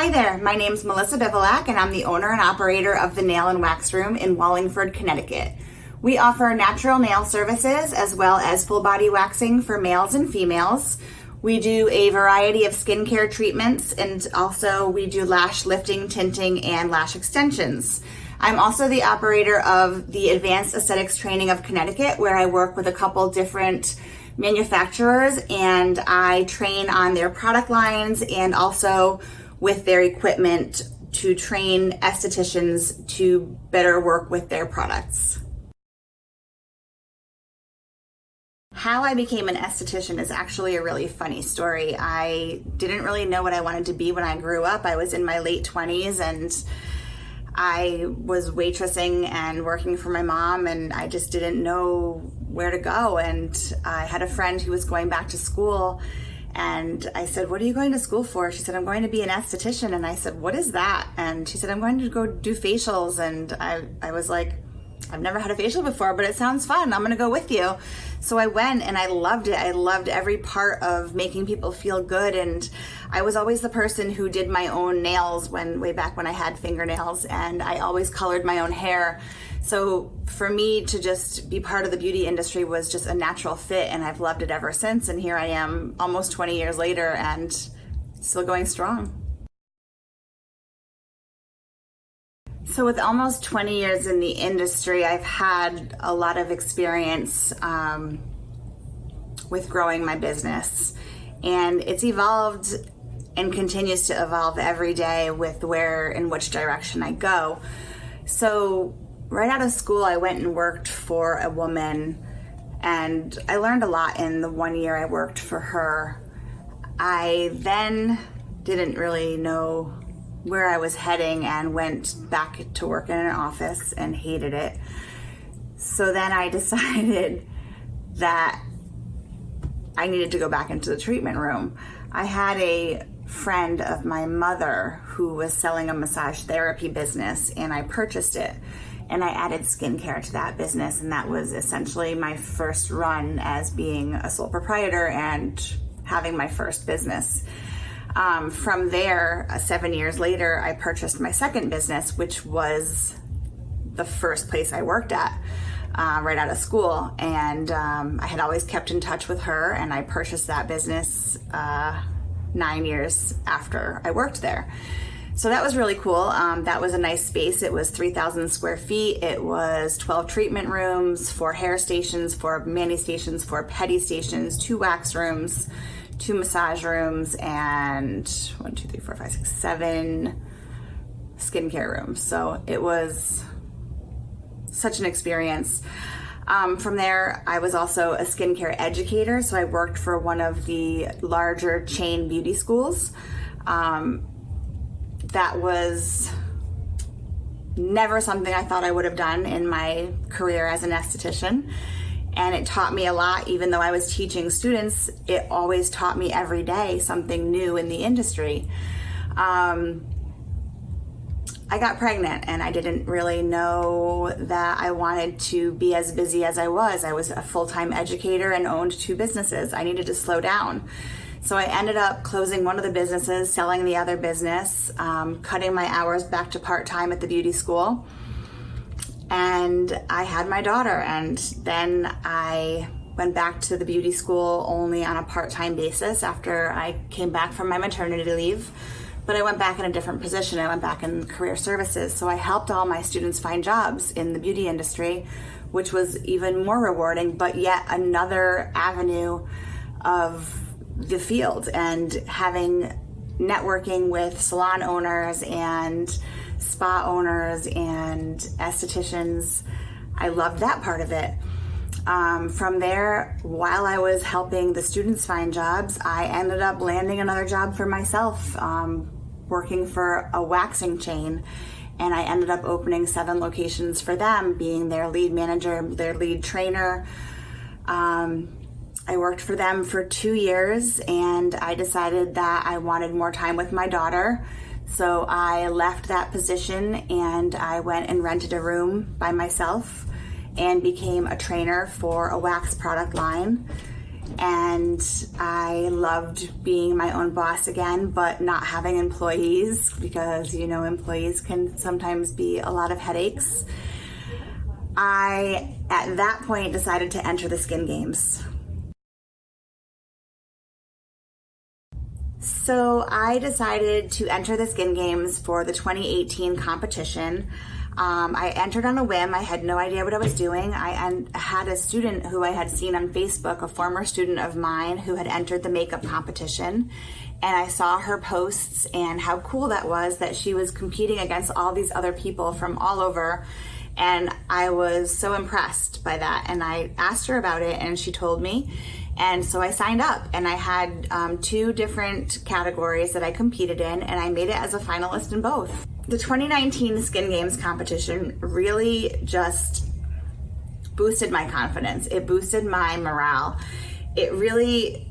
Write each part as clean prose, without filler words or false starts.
Hi there, my name's Melissa Bivelacque and I'm the owner and operator of the Nail and Wax Room in Wallingford, Connecticut. We offer natural nail services as well as full body waxing for males and females. We do a variety of skincare treatments and also we do lash lifting, tinting, and lash extensions. I'm also the operator of the Advanced Aesthetics Training of Connecticut, where I work with a couple different manufacturers and I train on their product lines and also with their equipment to train estheticians to better work with their products. How I became an esthetician is actually a really funny story. I didn't really know what I wanted to be when I grew up. I was in my late 20s and I was waitressing and working for my mom, and I just didn't know where to go. And I had a friend who was going back to school, and I said, "What are you going to school for?" She said, "I'm going to be an esthetician." And I said, "What is that?" And she said, "I'm going to go do facials." And I was like, "I've never had a facial before, but it sounds fun. I'm going to go with you." So I went and I loved it. I loved every part of making people feel good. And I was always the person who did my own nails way back when I had fingernails, and I always colored my own hair. So for me to just be part of the beauty industry was just a natural fit, and I've loved it ever since. And here I am almost 20 years later and still going strong. So with almost 20 years in the industry, I've had a lot of experience with growing my business, and it's evolved and continues to evolve every day with where and which direction I go. So right out of school, I went and worked for a woman, and I learned a lot in the 1 year I worked for her. I then didn't really know where I was heading and went back to work in an office and hated it. So then I decided that I needed to go back into the treatment room. I had a friend of my mother who was selling a massage therapy business, and I purchased it. And I added skincare to that business, and that was essentially my first run as being a sole proprietor and having my first business. From there, 7 years later, I purchased my second business, which was the first place I worked at right out of school. And I had always kept in touch with her, and I purchased that business 9 years after I worked there. So that was really cool. That was a nice space. It was 3,000 square feet. It was 12 treatment rooms, 4 hair stations, 4 mani stations, 4 pedi stations, 2 wax rooms, 2 massage rooms, and 7 skincare rooms. So it was such an experience. From there, I was also a skincare educator. So I worked for one of the larger chain beauty schools. That was never something I thought I would have done in my career as an esthetician. And it taught me a lot. Even though I was teaching students, it always taught me every day something new in the industry. I got pregnant and I didn't really know that I wanted to be as busy as I was. I was a full-time educator and owned 2 businesses. I needed to slow down. So I ended up closing one of the businesses, selling the other business, cutting my hours back to part-time at the beauty school. And I had my daughter, and then I went back to the beauty school only on a part-time basis after I came back from my maternity leave. But I went back in a different position. I went back in career services. So I helped all my students find jobs in the beauty industry, which was even more rewarding, but yet another avenue of the field, and having networking with salon owners and spa owners and estheticians. I loved that part of it. From there, while I was helping the students find jobs, I ended up landing another job for myself, working for a waxing chain. And I ended up opening 7 locations for them, being their lead manager, their lead trainer. I worked for them for 2 years, and I decided that I wanted more time with my daughter. So I left that position and I went and rented a room by myself and became a trainer for a wax product line. and I loved being my own boss again, but not having employees, because employees can sometimes be a lot of headaches. I, at that point, decided to enter the skin games. So I decided to enter the skin games for the 2018 competition. I entered on a whim. I had no idea what I was doing. I had a student who I had seen on Facebook, a former student of mine who had entered the makeup competition. And I saw her posts and how cool that was, that she was competing against all these other people from all over. And I was so impressed by that. And I asked her about it and she told me. And so I signed up, and I had 2 different categories that I competed in, and I made it as a finalist in both. The 2019 Skin Games competition really just boosted my confidence. It boosted my morale. It really,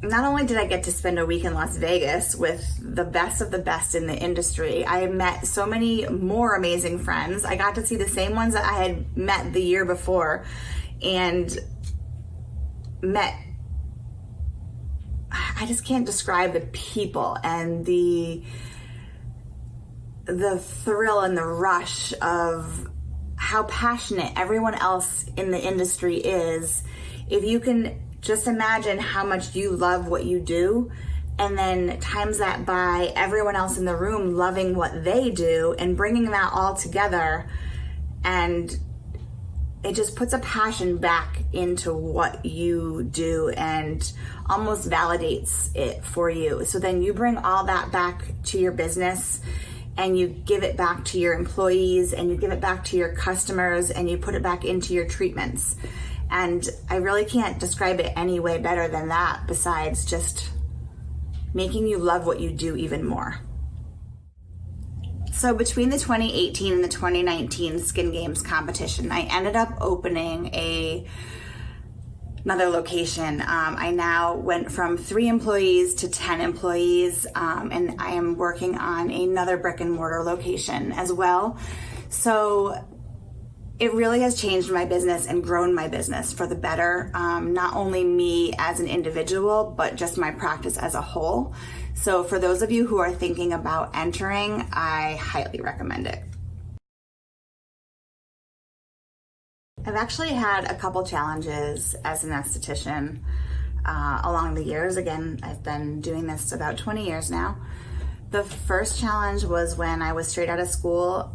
not only did I get to spend a week in Las Vegas with the best of the best in the industry, I met so many more amazing friends. I got to see the same ones that I had met the year before, and I just can't describe the people and the thrill and the rush of how passionate everyone else in the industry is. If you can just imagine how much you love what you do, and then times that by everyone else in the room loving what they do, and bringing that all together, and it just puts a passion back into what you do and almost validates it for you. So then you bring all that back to your business, and you give it back to your employees, and you give it back to your customers, and you put it back into your treatments. And I really can't describe it any way better than that, besides just making you love what you do even more. So between the 2018 and the 2019 Skin Games competition, I ended up opening another location. I now went from 3 employees to 10 employees, and I am working on another brick and mortar location as well. So it really has changed my business and grown my business for the better. Not only me as an individual, but just my practice as a whole. So for those of you who are thinking about entering, I highly recommend it. I've actually had a couple challenges as an esthetician along the years. Again, I've been doing this about 20 years now. The first challenge was when I was straight out of school,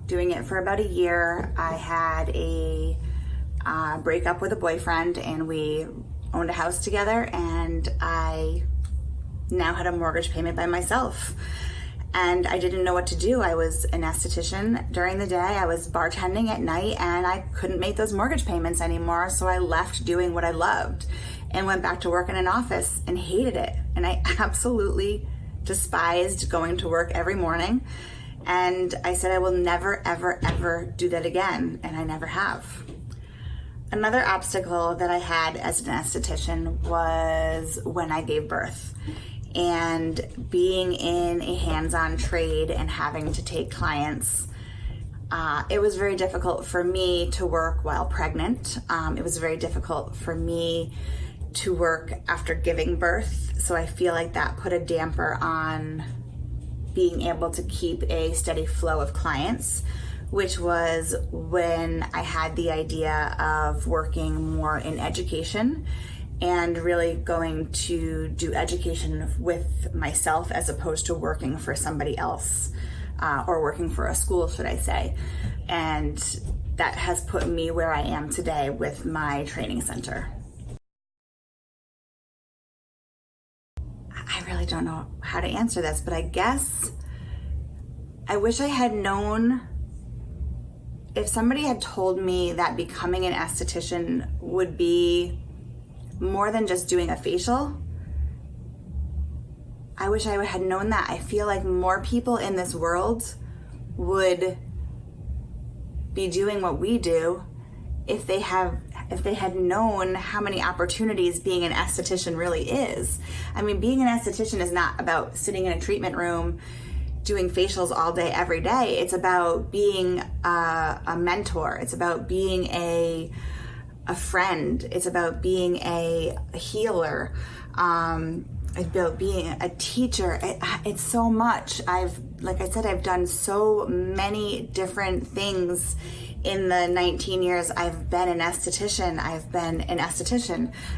doing it for about a year. I had a breakup with a boyfriend, and we owned a house together, and I now had a mortgage payment by myself. And I didn't know what to do. I was an esthetician during the day, I was bartending at night, and I couldn't make those mortgage payments anymore. So I left doing what I loved and went back to work in an office and hated it. And I absolutely despised going to work every morning. And I said I will never, ever, ever do that again. And I never have. Another obstacle that I had as an esthetician was when I gave birth. And being in a hands-on trade and having to take clients, it was very difficult for me to work while pregnant. It was very difficult for me to work after giving birth. So I feel like that put a damper on being able to keep a steady flow of clients, which was when I had the idea of working more in education and really going to do education with myself as opposed to working for somebody else, or working for a school, should I say. And that has put me where I am today with my training center. I really don't know how to answer this, but I guess I wish I had known. If somebody had told me that becoming an esthetician would be more than just doing a facial, I wish I had known that. I feel like more people in this world would be doing what we do if they had known how many opportunities being an esthetician really is. I mean, being an esthetician is not about sitting in a treatment room doing facials all day, every day. It's about being a mentor. It's about being a a friend. It's about being a healer. About being a teacher. It's so much. Like I said, I've done so many different things in the 19 years I've been an esthetician.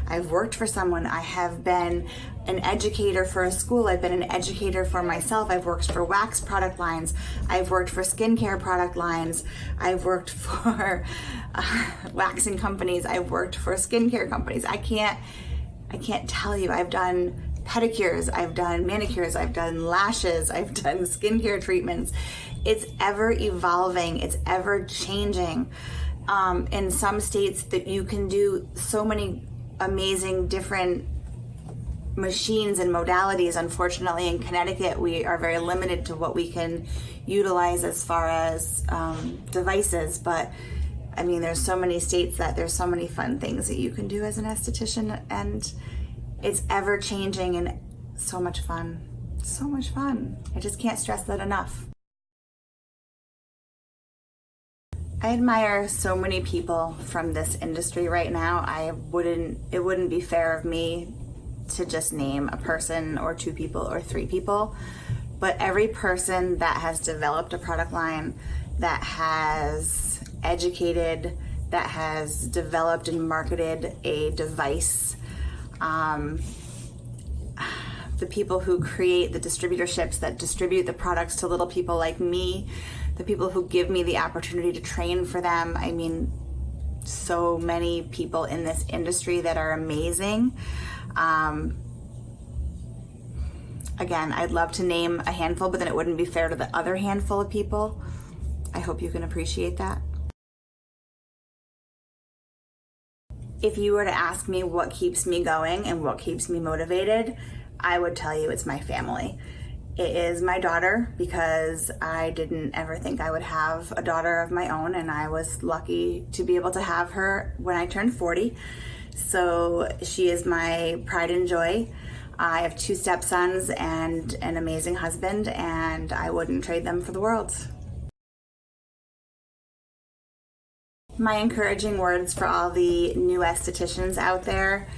I've worked for someone. I have been an educator for a school. I've been an educator for myself. I've worked for wax product lines. I've worked for skincare product lines. I've worked for waxing companies. I've worked for skincare companies. I can't tell you. I've done pedicures, I've done manicures, I've done lashes, I've done skincare treatments. It's ever evolving, it's ever changing. In some states that you can do so many amazing different machines and modalities. Unfortunately, in Connecticut, we are very limited to what we can utilize as far as devices, but I mean, there's so many states that there's so many fun things that you can do as an esthetician, and it's ever changing and so much fun. So much fun. I just can't stress that enough. I admire so many people from this industry right now. It wouldn't be fair of me to just name a person or two people or three people, but every person that has developed a product line, that has educated, that has developed and marketed a device, the people who create the distributorships that distribute the products to little people like me, the people who give me the opportunity to train for them. I mean, so many people in this industry that are amazing. Again, I'd love to name a handful, but then it wouldn't be fair to the other handful of people. I hope you can appreciate that. If you were to ask me what keeps me going and what keeps me motivated, I would tell you it's my family. It is my daughter, because I didn't ever think I would have a daughter of my own, and I was lucky to be able to have her when I turned 40. So she is my pride and joy. I have 2 stepsons and an amazing husband, and I wouldn't trade them for the world. My encouraging words for all the new estheticians out there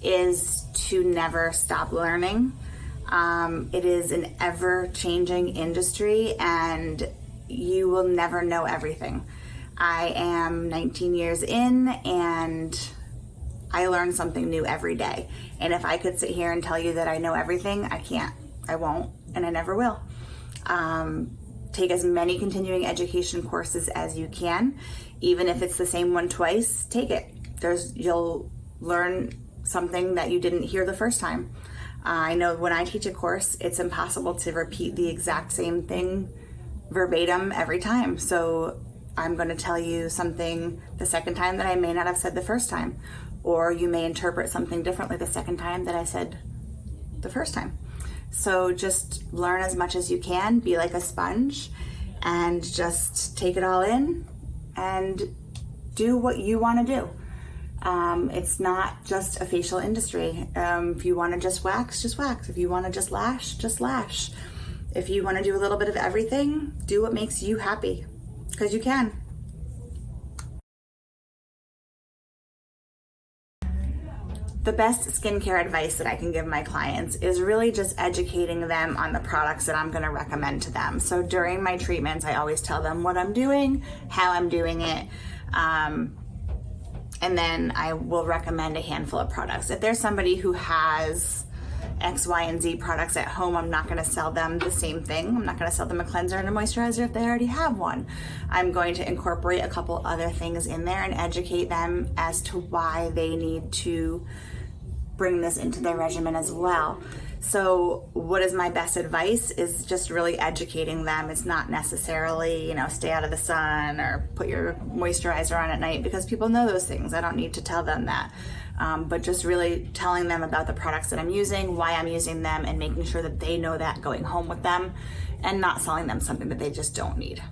is to never stop learning. It is an ever-changing industry, and you will never know everything. I am 19 years in, and I learn something new every day. And if I could sit here and tell you that I know everything, I can't, I won't, and I never will. Take as many continuing education courses as you can. Even if it's the same one twice, take it. You'll learn something that you didn't hear the first time. I know when I teach a course, it's impossible to repeat the exact same thing verbatim every time. So I'm going to tell you something the second time that I may not have said the first time, or you may interpret something differently the second time that I said the first time. So just learn as much as you can, be like a sponge, and just take it all in and do what you want to do. It's not just a facial industry. If you want to just wax, just wax. If you want to just lash. If you want to do a little bit of everything, do what makes you happy, because you can. The best skincare advice that I can give my clients is really just educating them on the products that I'm going to recommend to them. So during my treatments, I always tell them what I'm doing, how I'm doing it, and then I will recommend a handful of products. If there's somebody who has X, Y, and Z products at home, I'm not going to sell them the same thing. I'm not going to sell them a cleanser and a moisturizer if they already have one. I'm going to incorporate a couple other things in there and educate them as to why they need to bring this into their regimen as well. So what is my best advice is just really educating them. It's not necessarily, stay out of the sun or put your moisturizer on at night, because people know those things. I don't need to tell them that. But just really telling them about the products that I'm using, why I'm using them, and making sure that they know that going home with them, and not selling them something that they just don't need.